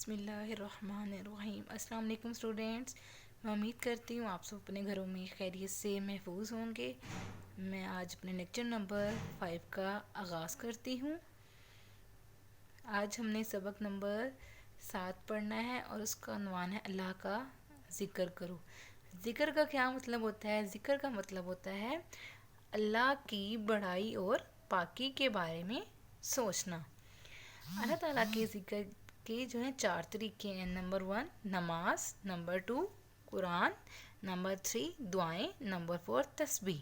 بسم اللہ الرحمن الرحیم۔ السلام علیکم اسٹوڈینٹس، میں امید کرتی ہوں آپ سب اپنے گھروں میں خیریت سے محفوظ ہوں گے۔ میں آج اپنے لیکچر نمبر 5 کا آغاز کرتی ہوں۔ آج ہم نے سبق نمبر 7 پڑھنا ہے اور اس کا عنوان ہے اللہ کا ذکر کرو۔ ذکر کا کیا مطلب ہوتا ہے؟ ذکر کا مطلب ہوتا ہے اللہ کی بڑائی اور پاکی کے بارے میں سوچنا۔ اللہ تعالیٰ کے ذکر کے جو ہیں 4 طریقے ہیں۔ نمبر 1 نماز، نمبر 2 قرآن، نمبر 3 دعائیں، نمبر 4 تسبیح۔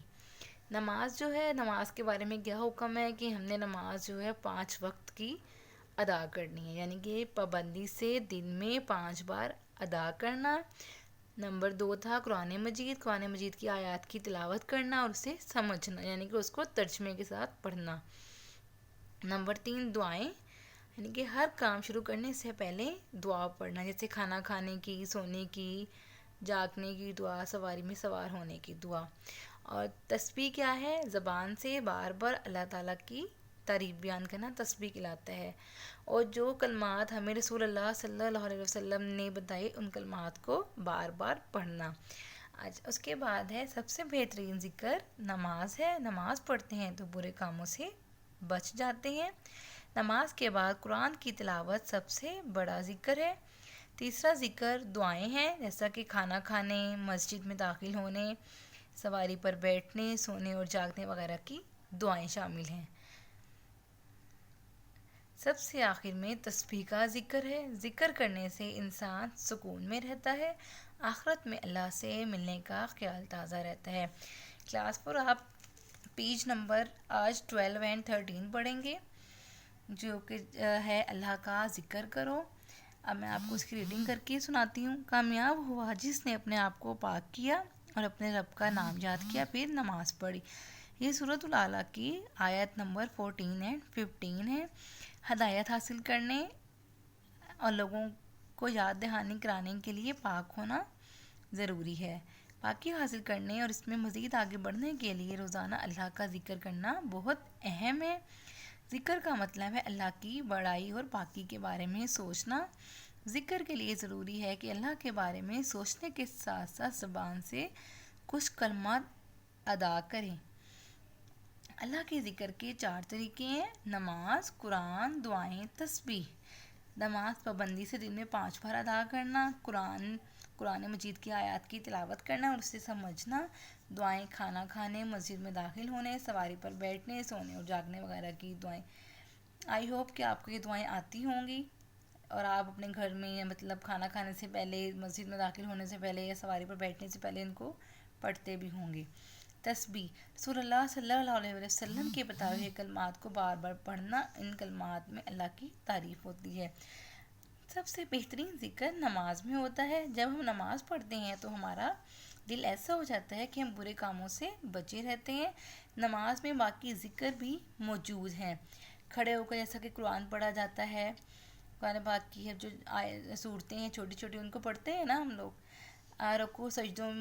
نماز جو ہے، نماز کے بارے میں کیا حکم ہے کہ ہم نے نماز جو ہے 5 وقت کی ادا کرنی ہے، یعنی کہ پابندی سے دن میں 5 بار ادا کرنا۔ نمبر 2 تھا قرآن مجید، قرآن مجید کی آیات کی تلاوت کرنا اور اسے سمجھنا، یعنی کہ اس کو ترجمے کے ساتھ پڑھنا۔ نمبر 3 دعائیں، یعنی کہ ہر کام شروع کرنے سے پہلے دعا پڑھنا، جیسے کھانا کھانے کی، سونے کی، جاگنے کی دعا، سواری میں سوار ہونے کی دعا۔ اور تسبیح کیا ہے؟ زبان سے بار بار اللہ تعالیٰ کی تعریف بیان کرنا تسبیح کہلاتا ہے۔ اور جو کلمات ہمیں رسول اللہ صلی اللہ علیہ وسلم نے بتائے ان کلمات کو بار بار پڑھنا۔ اس کے بعد ہے سب سے بہترین ذکر نماز ہے۔ نماز پڑھتے ہیں تو برے کاموں سے بچ جاتے ہیں۔ نماز کے بعد قرآن کی تلاوت سب سے بڑا ذکر ہے۔ تیسرا ذکر دعائیں ہیں، جیسا کہ کھانا کھانے، مسجد میں داخل ہونے، سواری پر بیٹھنے، سونے اور جاگنے وغیرہ کی دعائیں شامل ہیں۔ سب سے آخر میں تسبیح کا ذکر ہے۔ ذکر کرنے سے انسان سکون میں رہتا ہے، آخرت میں اللہ سے ملنے کا خیال تازہ رہتا ہے۔ کلاس پر آپ پیج نمبر آج 12 اور 13 پڑھیں گے، جو کہ ہے اللہ کا ذکر کرو۔ اب میں آپ کو اس کی ریڈنگ کر کے سناتی ہوں۔ کامیاب ہوا جس نے اپنے آپ کو پاک کیا اور اپنے رب کا نام یاد کیا پھر نماز پڑھی۔ یہ سورۃ العلیٰ کی آیت نمبر 14 اور 15 ہے۔ ہدایت حاصل کرنے اور لوگوں کو یاد دہانی کرانے کے لیے پاک ہونا ضروری ہے۔ پاکی حاصل کرنے اور اس میں مزید آگے بڑھنے کے لیے روزانہ اللہ کا ذکر کرنا بہت اہم ہے۔ ذکر کا مطلب ہے اللہ کی بڑائی اور پاکی کے بارے میں سوچنا۔ ذکر کے لیے ضروری ہے کہ اللہ کے بارے میں سوچنے کے ساتھ ساتھ زبان سے کچھ کلمات ادا کریں۔ اللہ کے ذکر کے 4 طریقے ہیں: نماز، قرآن، دعائیں، تسبیح۔ نماز پابندی سے دن میں 5 بار ادا کرنا، قرآن مجید کی آیات کی تلاوت کرنا اور اسے سمجھنا، دعائیں کھانا کھانے، مسجد میں داخل ہونے، سواری پر بیٹھنے، سونے اور جاگنے وغیرہ کی دعائیں۔ آئی ہوپ کہ آپ کو یہ دعائیں آتی ہوں گی اور آپ اپنے گھر میں مطلب کھانا کھانے سے پہلے، مسجد میں داخل ہونے سے پہلے یا سواری پر بیٹھنے سے پہلے ان کو پڑھتے بھی ہوں گے۔ تسبیح، رسول اللہ صلی اللہ علیہ وسلم کے بتائے ہوئے کلمات کو بار بار پڑھنا، ان کلمات میں اللہ کی تعریف ہوتی ہے۔ سب سے بہترین ذکر نماز میں ہوتا ہے۔ جب ہم نماز پڑھتے ہیں تو ہمارا دل ایسا ہو جاتا ہے کہ ہم برے کاموں سے بچے رہتے ہیں۔ نماز میں باقی ذکر بھی موجود ہیں۔ کھڑے ہو کر جیسا کہ قرآن پڑھا جاتا ہے، قرآن پاک کی جو صورتیں ہیں چھوٹی چھوٹی ان کو پڑھتے ہیں نا ہم لوگ۔ رکوع سجدوں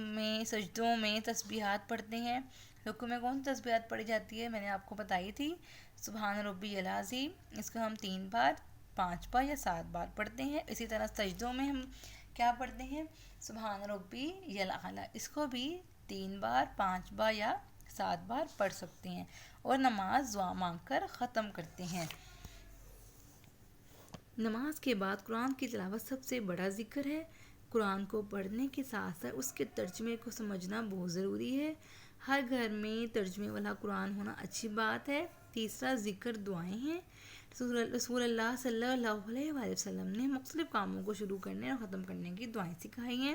میں تسبیحات پڑھتے ہیں۔ رکوع میں کون سی تسبیحات پڑھی جاتی ہے؟ میں نے آپ کو بتائی تھی، سبحان ربی العظیم، اس کو ہم 3 بار، 5 بار یا 7 بار پڑھتے ہیں۔ اسی طرح سجدوں میں ہم کیا پڑھتے ہیں؟ سبحان ربی الاعلیٰ، اس کو بھی 3 بار، 5 بار یا 7 بار پڑھ سکتے ہیں اور نماز دعا مانگ کر ختم کرتے ہیں۔ نماز کے بعد قرآن کی تلاوت سب سے بڑا ذکر ہے۔ قرآن کو پڑھنے کے ساتھ ساتھ اس کے ترجمے کو سمجھنا بہت ضروری ہے۔ ہر گھر میں ترجمے والا قرآن ہونا اچھی بات ہے۔ تیسرا ذکر دعائیں ہیں۔ رسول اللہ صلی اللہ علیہ وسلم نے مختلف کاموں کو شروع کرنے اور ختم کرنے کی دعائیں سکھائی ہیں،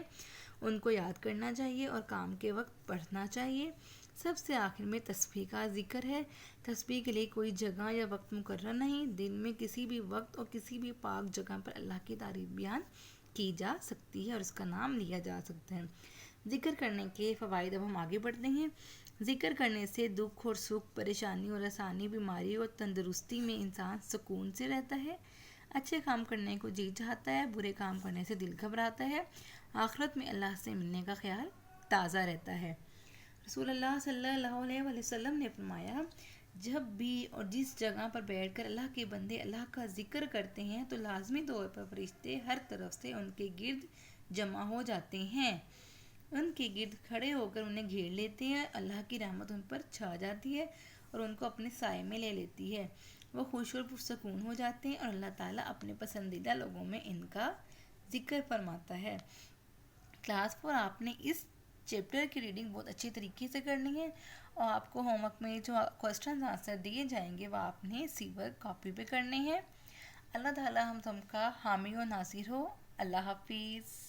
ان کو یاد کرنا چاہیے اور کام کے وقت پڑھنا چاہیے۔ سب سے آخر میں تسبیح کا ذکر ہے۔ تسبیح کے لیے کوئی جگہ یا وقت مقرر نہیں، دن میں کسی بھی وقت اور کسی بھی پاک جگہ پر اللہ کی تعریف بیان کی جا سکتی ہے اور اس کا نام لیا جا سکتا ہے۔ ذکر کرنے کے فوائد اب ہم آگے بڑھتے ہیں۔ ذکر کرنے سے دکھ اور سکھ، پریشانی اور آسانی، بیماری اور تندرستی میں انسان سکون سے رہتا ہے۔ اچھے کام کرنے کو جی چاہتا ہے، برے کام کرنے سے دل گھبراتا ہے، آخرت میں اللہ سے ملنے کا خیال تازہ رہتا ہے۔ رسول اللہ صلی اللہ علیہ وسلم نے فرمایا، جب بھی اور جس جگہ پر بیٹھ کر اللہ کے بندے اللہ کا ذکر کرتے ہیں تو لازمی طور پر فرشتے ہر طرف سے ان کے گرد جمع ہو جاتے ہیں، ان کے گرد کھڑے ہو کر انہیں گھیر لیتے ہیں، اللہ کی رحمت ان پر چھا جاتی ہے اور ان کو اپنے سائے میں لے لیتی ہے، وہ خوش اور پرسکون ہو جاتے ہیں اور اللہ تعالیٰ اپنے پسندیدہ لوگوں میں ان کا ذکر فرماتا ہے۔ کلاس 4 آپ نے اس چیپٹر کی ریڈنگ بہت اچھی طریقے سے کرنی ہے، اور آپ کو ہوم ورک میں جو کوسچنز آنسر دیے جائیں گے وہ آپ نے سی ورک کاپی پہ کرنے ہیں۔ اللہ تعالیٰ ہم سب کا حامی و ناصر ہو۔ اللہ حافظ۔